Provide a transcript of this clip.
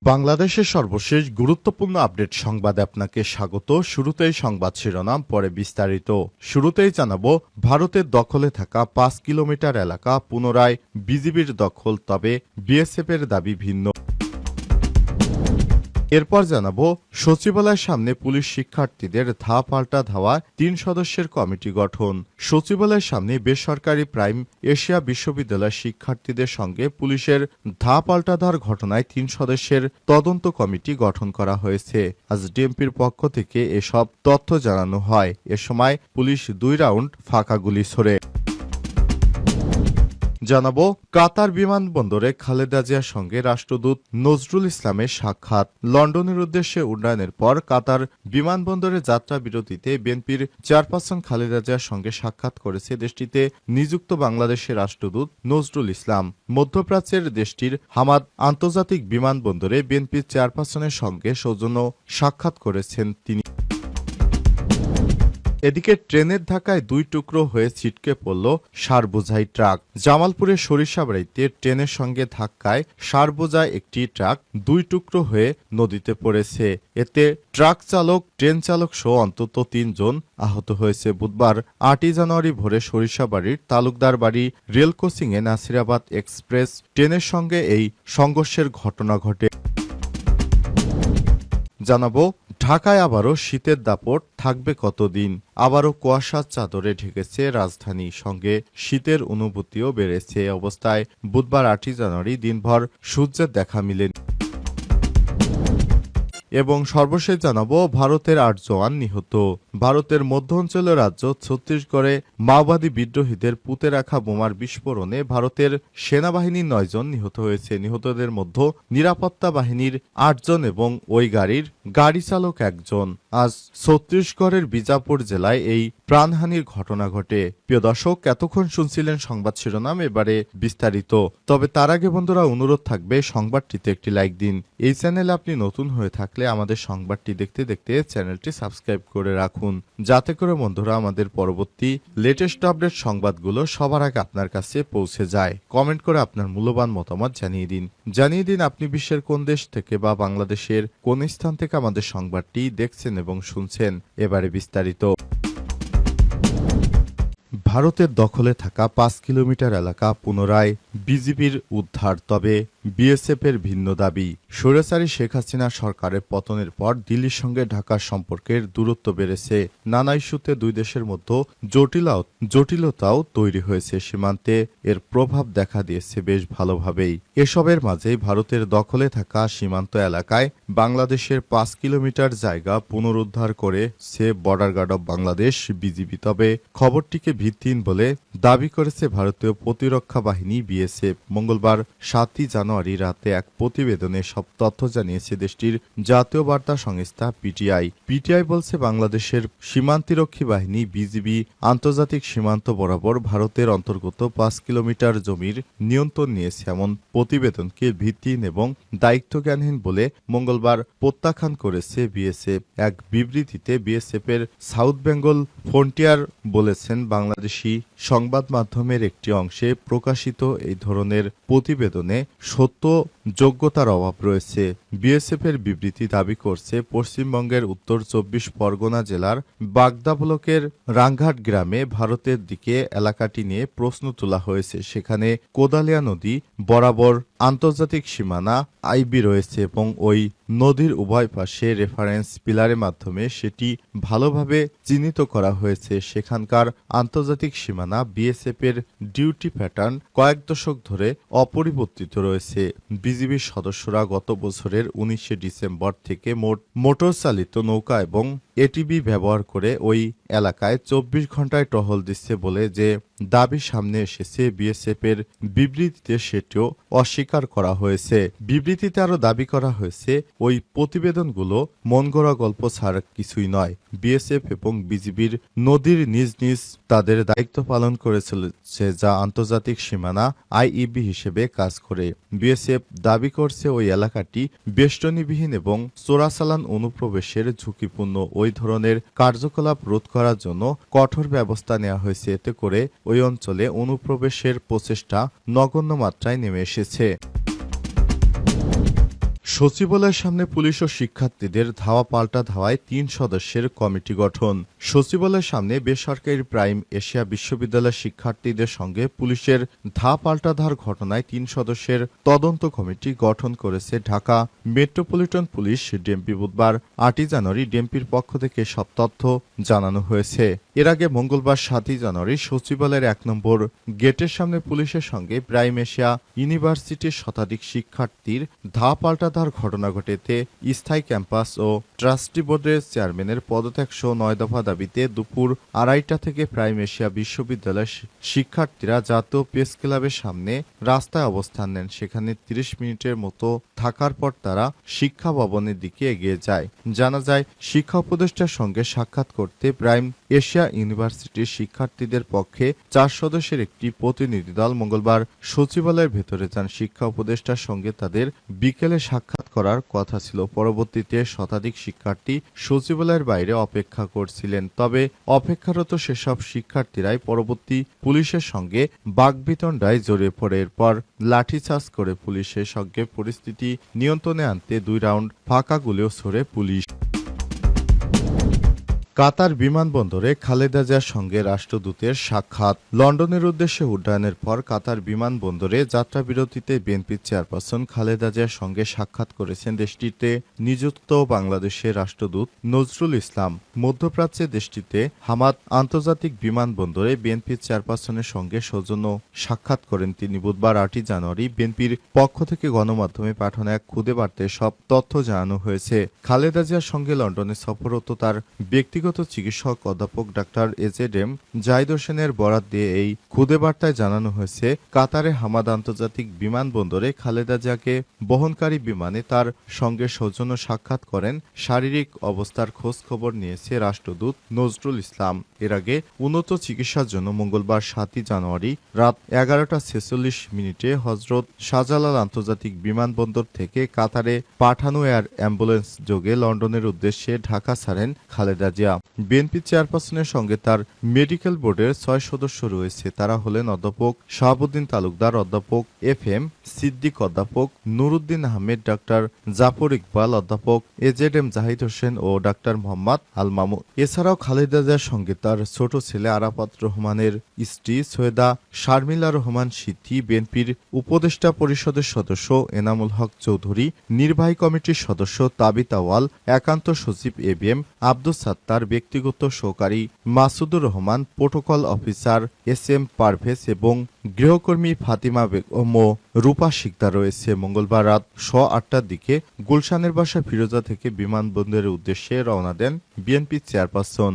বাংলাদেশের সর্বশেষ গুরুত্বপূর্ণ আপডেট সংবাদে আপনাকে স্বাগত। শুরুতেই সংবাদ শিরোনাম, পরে বিস্তারিত। শুরুতেই জানাবো, ভারতের দখলে থাকা ৫ কিলোমিটার এলাকা পুনরায় বিজিবির দখল, তবে বিএসএফের দাবি ভিন্ন। এরপর জানাবো, সচিবালয়ের সামনে পুলিশ শিক্ষার্থীদের পাল্টা ধাওয়া, ৩ সদস্যের কমিটি গঠন। সচিবালয়ের সামনে বেসরকারি প্রাইম এশিয়া বিশ্ববিদ্যালয়ের শিক্ষার্থীদের সঙ্গে পুলিশের পাল্টা ধাওয়ার ঘটনায় ৩ সদস্যের তদন্ত কমিটি গঠন করা হয়েছে। আজ ডিএমপির পক্ষ থেকে এসব তথ্য জানানো হয়। এ সময় পুলিশ ২ রাউন্ড ফাঁকা গুলি ছোড়ে। জানাবো, কাতার বিমানবন্দরে খালেদা জিয়ার সঙ্গে রাষ্ট্রদূত নজরুল ইসলামের সাক্ষাৎ। লন্ডনের উদ্দেশ্যে উড্ডয়নের পর কাতার বিমানবন্দরে যাত্রা বিরতিতে বিএনপির চেয়ারপারসন খালেদা জিয়ার সঙ্গে সাক্ষাৎ করেছে দেশটিতে নিযুক্ত বাংলাদেশের রাষ্ট্রদূত নজরুল ইসলাম। মধ্যপ্রাচ্যের দেশটির হামাদ আন্তর্জাতিক বিমানবন্দরে বিএনপির চেয়ারপারসনের সঙ্গে সৌজন্য সাক্ষাৎ করেছেন তিনি। এদিকে ট্রেনের ধাক্কায় ২ টুকরো হয়ে ছিটকে পড়ল সারবোঝাই ট্রাক। জামালপুরের সরিষাবাড়ীতে ট্রেনের সঙ্গে ধাক্কায় সারবোঝাই একটি ট্রাক ২ টুকরো হয়ে নদীতে পড়েছে। এতে ট্রাক চালক, ট্রেন চালক সহ অন্তত ৩ জন আহত হয়েছে। বুধবার ৮ই জানুয়ারি ভোরে সরিষাবাড়ির তালুকদার বাড়ি রেল ক্রসিংয়ে নাসিরাবাদ এক্সপ্রেস ট্রেনের সঙ্গে এই সংঘর্ষের ঘটনা ঘটে। জানাবো, ঢাকায় আবারও শীতের দাপট থাকবে কতদিন। আবারও কুয়াশার চাদরে ঢেকেছে রাজধানী, সঙ্গে শীতের অনুভূতিও বেড়েছে। অবস্থায় বুধবার ৮ই জানুয়ারি দিনভর সূর্যের দেখা মিলেনি। এবং সর্বশেষ জানাবো, ভারতের ৮ জওয়ান নিহত। ভারতের মধ্য অঞ্চলের রাজ্য ছত্তিশগড়ে মাওবাদী বিদ্রোহীদের পুঁতে রাখা বোমার বিস্ফোরণে ভারতের সেনাবাহিনীর ৯ জন নিহত হয়েছে। নিহতদের মধ্যে নিরাপত্তা বাহিনীর ৮ জন এবং ওই গাড়ির গাড়ি চালক ১ জন। আজ ছত্তিশগড়ের বিজাপুর জেলায় এই প্রাণহানির ঘটনা ঘটে। প্রিয় দর্শক, এতক্ষণ শুনছিলেন সংবাদ শিরোনাম, এবারে বিস্তারিত। তবে তার আগে বন্ধুরা, অনুরোধ থাকবে সংবাদটিতে একটি লাইক দিন। এই চ্যানেলে আপনি নতুন হয়ে থাকলে আমাদের সংবাদটি দেখতে দেখতে চ্যানেলটি সাবস্ক্রাইব করে রাখুন, যাতে করে বন্ধুরা আমাদের পরবর্তী লেটেস্ট আপডেট সংবাদগুলো সবার আগে আপনার কাছে পৌঁছে যায়। কমেন্ট করে আপনার মূল্যবান মতামত জানিয়ে দিন আপনি বিশ্বের কোন দেশ থেকে বা বাংলাদেশের কোন স্থান থেকে আমাদের সংবাদটি দেখছেন এবং শুনছেন। এবারে বিস্তারিত। ভারতের দখলে থাকা ৫ কিলোমিটার এলাকা পুনরায় বিজিবির উদ্ধার, তবে বিএসএফের ভিন্ন দাবি। স্বৈরাচারী শেখ হাসিনা সরকারের পতনের পর দিল্লির সঙ্গে ঢাকার সম্পর্কের দূরত্ব বেড়েছে। নানা ইস্যুতে দুই দেশের মধ্যে জটিলতাও তৈরি হয়েছে। সীমান্তে এর প্রভাব দেখা দিয়েছে বেশ ভালোভাবেই। এসবের মাঝেই ভারতের দখলে থাকা সীমান্ত এলাকায় বাংলাদেশের ৫ কিলোমিটার জায়গা পুনরুদ্ধার করেছে border guard of Bangladesh BGB. তবে খবরটিকে ভিত্তিহীন বলে দাবি করেছে ভারতীয় প্রতিরক্ষা বাহিনী বিএসএফ। মঙ্গলবার ৭ই জানুয়ারি রাতে এক প্রতিবেদনে সব তথ্য জানিয়েছে দেশটির জাতীয় বার্তা সংস্থা পিটিআই বলছে, বাংলাদেশের সীমান্তিরক্ষী বাহিনী বিজিবি আন্তর্জাতিক সীমান্ত বরাবর ভারতের অন্তর্গত ৫ কিলোমিটার জমির নিয়ন্ত্রণ নিয়েছে। এমন প্রতিবেদনকে ভিত্তিহীন এবং দায়িত্বজ্ঞানহীন বলে মঙ্গলবার প্রত্যাখ্যান করেছে বিএসএফ। এক বিবৃতিতে বিএসএফ এর সাউথ বেঙ্গল ফ্রন্টিয়ার বলেছেন, বাংলাদেশি সংবাদ মাধ্যমের একটি অংশে প্রকাশিত এই ধরনের প্রতিবেদনে সত্য যোগ্যতার অভাব রয়েছে। বিএসএফ এর বিবৃতি দাবি করছে, পশ্চিমবঙ্গের উত্তর ২৪ পরগনা জেলার বাগদা ব্লকের রাংঘাট গ্রামে ভারতের দিকে এলাকাটি নিয়ে প্রশ্ন তোলা হয়েছে। সেখানে কোদালিয়া নদী বরাবর আন্তর্জাতিক সীমানা আইবি রয়েছে এবং ওই নদীর উভয় পাশে রেফারেন্স পিলারের মাধ্যমে সেটি ভালোভাবে চিহ্নিত করা হয়েছে। সেখানকার আন্তর্জাতিক সীমানা বিএসএফ এর ডিউটি প্যাটার্ন কয়েক দশক ধরে অপরিবর্তিত রয়েছে। বিজিবির সদস্যরা গত বছরের ১৯শে ডিসেম্বর থেকে মোটর চালিত নৌকা এবং এটিবি ব্যবহার করে ওই এলাকায় ২৪ ঘন্টায় টহল দিচ্ছে বলে যে দাবি সামনে এসেছে বিএসএফ এর বিবৃতিতে সেটিও অস্বীকার করা হয়েছে। বিবৃতিতে আরও দাবি করা হয়েছে, ওই প্রতিবেদনগুলো মন গড়া গল্প ছাড়া কিছুই নয়। বিএসএফ এবং বিজিবির নদীর নিজ নিজ তাদের দায়িত্ব পালন করে চলেছে, যা আন্তর্জাতিক সীমানা আইইবি হিসেবে কাজ করে। বিএসএফ দাবি করছে ওই এলাকাটি বেষ্টনীবিহীন এবং চোরাচালান অনুপ্রবেশের ঝুঁকিপূর্ণ। ওই ধরনের কার্যকলাপ রোধ করার জন্য কঠোর ব্যবস্থা নেওয়া হয়েছে। এতে করে ওই অঞ্চলে অনুপ্রবেশের প্রচেষ্টা নগণ্য মাত্রায় নেমে এসেছে। সচিবালয়ের সামনে পুলিশ ও শিক্ষার্থীদের ধাওয়া পাল্টা ধাওয়ায় ৩ সদস্যের কমিটি গঠন। সচিবালয়ের সামনে বেসরকারি প্রাইম এশিয়া বিশ্ববিদ্যালয়ের শিক্ষার্থীদের সঙ্গে পুলিশের পাল্টা ধাওয়ার ঘটনায় ৩ সদস্যের তদন্ত কমিটি গঠন করেছে ঢাকা মেট্রোপলিটন পুলিশ ডিএমপি। বুধবার ৮ই জানুয়ারি ডিএমপির পক্ষ থেকে সব তথ্য জানানো হয়েছে। এর আগে মঙ্গলবার ৭ই জানুয়ারি সচিবালয়ের ১ নম্বর গেটের সামনে পুলিশের সঙ্গে প্রাইম এশিয়া ইউনিভার্সিটির শতাধিক শিক্ষার্থীর পাল্টা ধাওয়ার ঘটনা ঘটেছে। স্থায়ী ক্যাম্পাস ও ট্রাস্টি বোর্ডের চেয়ারম্যানের পদত্যাগ সহ ৯ দফা দাবিতে দুপুর ২:৩০ থেকে প্রাইম এশিয়া বিশ্ববিদ্যালয়ের শিক্ষার্থীরা জাতীয় প্রেস ক্লাবের সামনে রাস্তায় অবস্থান নেন। সেখানে ৩০ মিনিটের মতো থাকার পর তারা শিক্ষা ভবনের দিকে এগিয়ে যায়। জানা যায়, শিক্ষা উপদেষ্টার সঙ্গে সাক্ষাৎ করতে প্রাইম এশিয়া ইউনিভার্সিটির শিক্ষার্থীদের পক্ষে ৪ সদস্যের একটি প্রতিনিধি দল মঙ্গলবার সচিবালয়ের ভেতরে যান। শিক্ষা উপদেষ্টার সঙ্গে তাদের বিকেলে সাক্ষাৎ করার কথা ছিল। পরবর্তীতে শতাধিক শিক্ষার্থী সচিবালয়ের বাইরে অপেক্ষা করছিলেন। তবে অপেক্ষারত সেসব শিক্ষার্থীরাই পরবর্তী পুলিশের সঙ্গে বাকবিতণ্ডায় জড়িয়ে পড়ে। এরপর লাঠিচার্জ করে পুলিশের সঙ্গে পরিস্থিতি নিয়ন্ত্রণে আনতে ২ রাউন্ড ফাঁকা গুলিও ছোড়ে পুলিশ। কাতার বিমানবন্দরে খালেদা জিয়ার সঙ্গে রাষ্ট্রদূতের সাক্ষাৎ। লন্ডনের উদ্দেশ্যে উড্ডয়নের পর কাতার বিমানবন্দরে যাত্রাবিরতিতে বিএনপির চেয়ারপারসন খালেদা জিয়ার সঙ্গে সাক্ষাৎ করেছেন দেশটিতে নিযুক্ত বাংলাদেশের রাষ্ট্রদূত নজরুল ইসলাম। মধ্যপ্রাচ্যে দেশটিতে হামাদ আন্তর্জাতিক বিমানবন্দরে বিএনপির চেয়ারপারসনের সঙ্গে সৌজন্য সাক্ষাৎ করেন তিনি। বুধবার ৮ই জানুয়ারি বিএনপির পক্ষ থেকে গণমাধ্যমে পাঠানো এক খুদে বার্তায় সব তথ্য জানানো হয়েছে। খালেদা জিয়ার সঙ্গে লন্ডনে সফররত তার ব্যক্তিগত চিকিৎসক অধ্যাপক ডাক্তার এজেডএম জাহিদ হোসেনের বরাত দিয়ে এই খুদে বার্তায় জানানো হয়েছে, কাতারে হামাদ আন্তর্জাতিক বিমানবন্দরে খালেদা জিয়াকে বহনকারী বিমানে তার সঙ্গে সৌজন্য সাক্ষাৎ করেন। শারীরিক অবস্থার খোঁজ খবর নিয়েছে রাষ্ট্রদূত নজরুল ইসলাম। এর আগে উন্নত চিকিৎসার জন্য মঙ্গলবার ৭ই জানুয়ারি রাত ১১টা ৪৬ হজরত শাহজালাল আন্তর্জাতিক বিমানবন্দর থেকে কাতারে পাঠানো এয়ার অ্যাম্বুলেন্স যোগে লন্ডনের উদ্দেশ্যে ঢাকা ছাড়েন খালেদা জিয়া। বিএনপি চেয়ারপারসনের সঙ্গে তার মেডিকেল বোর্ডের ৬ সদস্য রয়েছে। তারা হলেন অধ্যাপক শাহাবুদ্দিন তালুকদার, অধ্যাপক FM সিদ্দিক, অধ্যাপক নুরুদ্দিন আহমেদ, ডাক্তার জাফর ইকবাল, অধ্যাপক এজেডএম জাহিদ হোসেন ও ডাক্তার মোহাম্মদ আল মামুন। এছাড়াও খালেদা জিয়ার সঙ্গে তার ছোট ছেলে আরাফাত রহমানের স্ত্রী সৈয়দা শারমিলা রহমান সিথি, বিএনপির উপদেষ্টা পরিষদের সদস্য এনামুল হক চৌধুরী, নির্বাহী কমিটির সদস্য তাবিত আওয়াল, একান্ত সচিব ABM আব্দুস সাত্তার, ব্যক্তিগত সহকারী Masudur Rahman, protocol officer SM Parvez এবং গৃহকর্মী ফাতিমা বেগম ও রূপা শিকদার রয়েছে। মঙ্গলবার রাত ৮টার দিকে গুলশানের বাসা ফিরোজা থেকে বিমানবন্দরের উদ্দেশ্যে রওনা দেন বিএনপি চেয়ারপারসন।